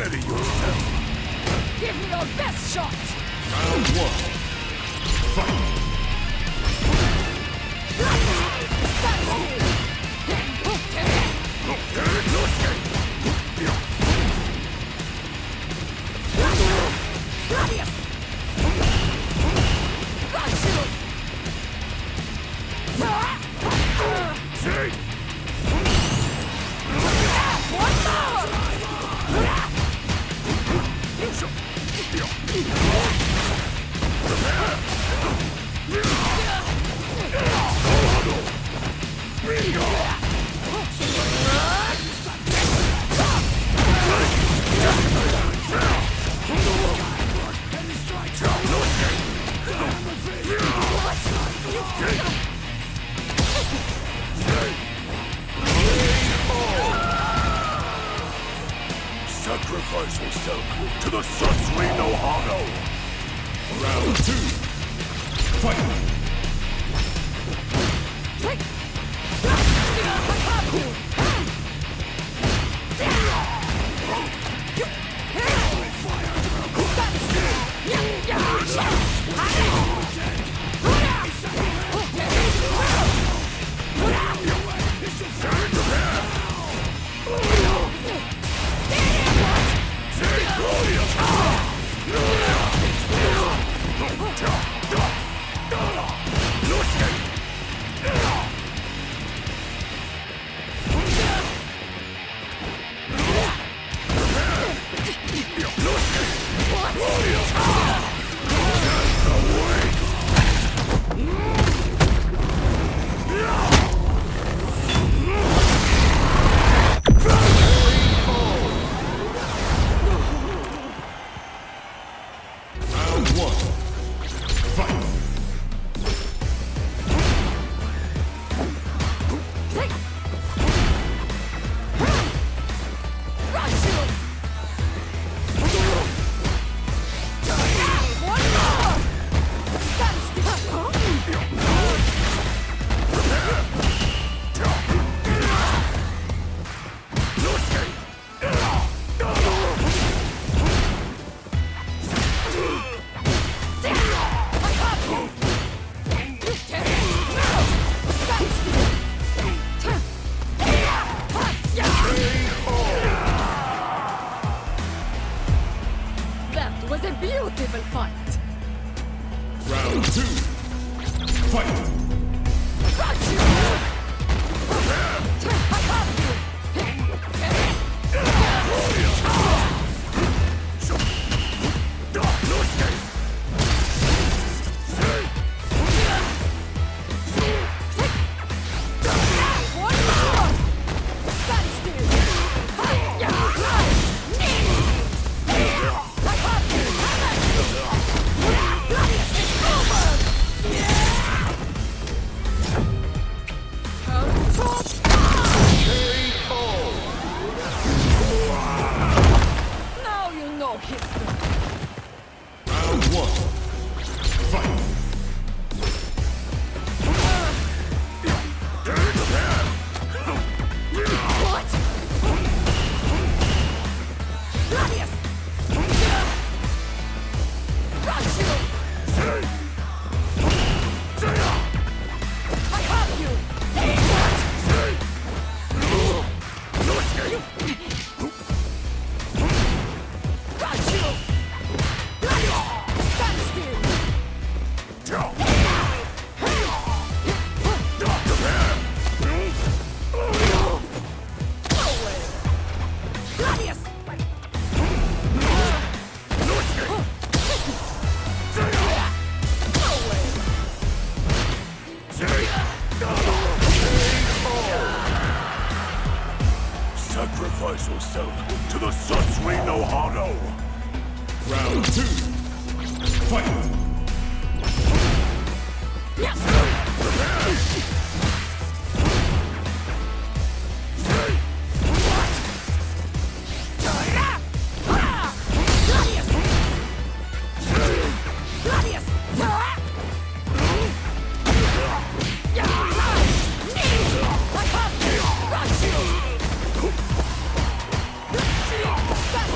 Steady yourself. Give me your best shot! Round one. Fight. Sacrifice yourself to the Satsui no Hano! Round two. Fight! Beautiful fight! Round two. Fight! Got you! I have you! One more! Stand still! Now you know history! Round one. Fight! What? Gladius! Got you! I have you! Got you! Gladius! Stand still! No way! Gladius! No way! Sacrifice yourself to the Satsui no Hano! Round two. Fight! Stand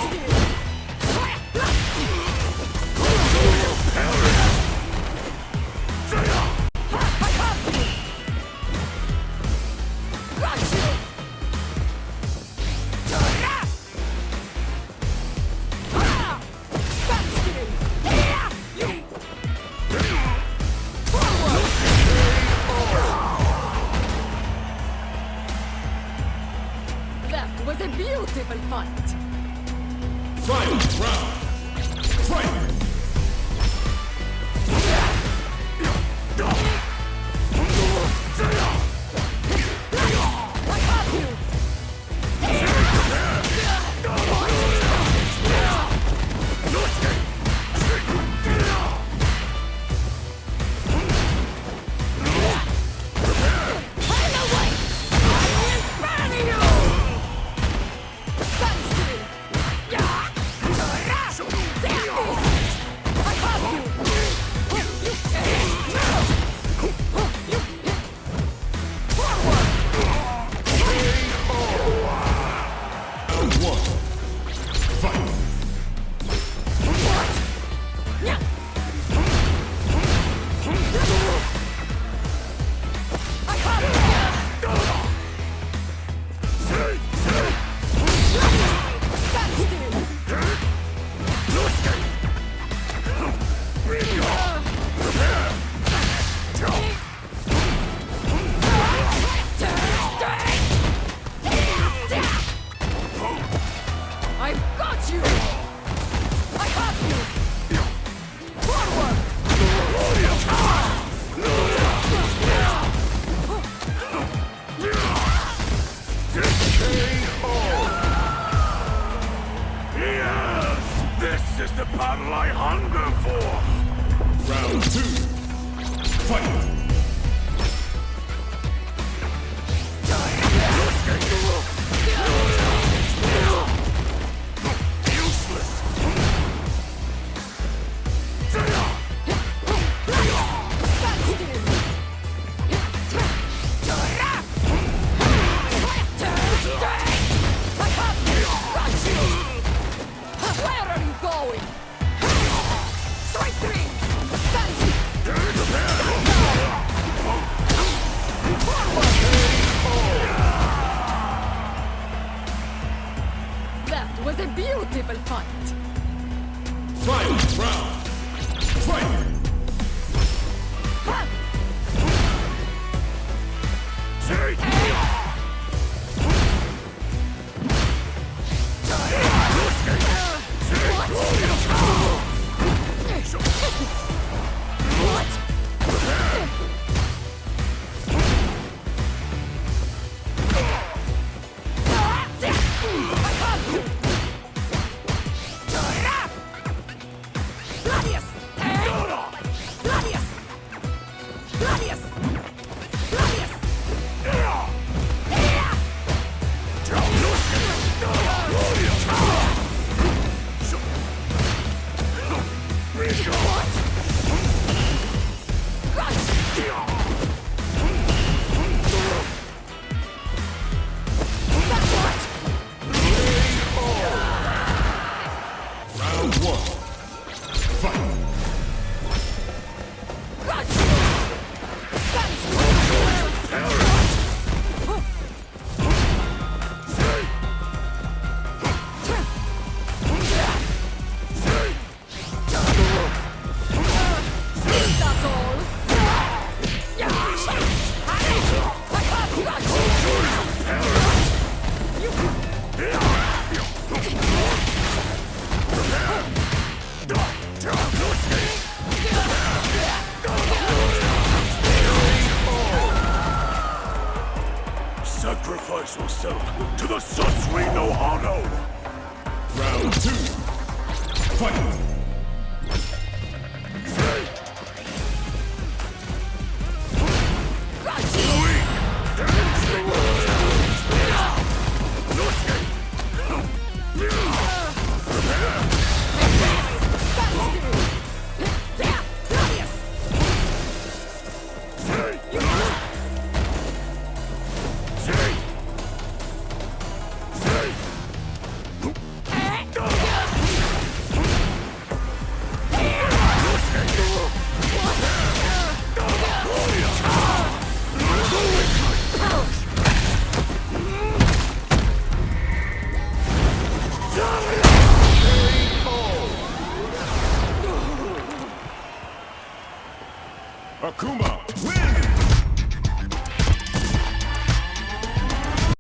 still! a beautiful fight. Final round. Fight! I have you. I've got you! I have you! Forward! Yes! This is the battle I hunger for! Round 2. Fight! That was a beautiful fight. Final round. Fight! Round 1. Fight! Sacrifice yourself to the Satsui no Hano! Round 2. Fight! Akuma wins!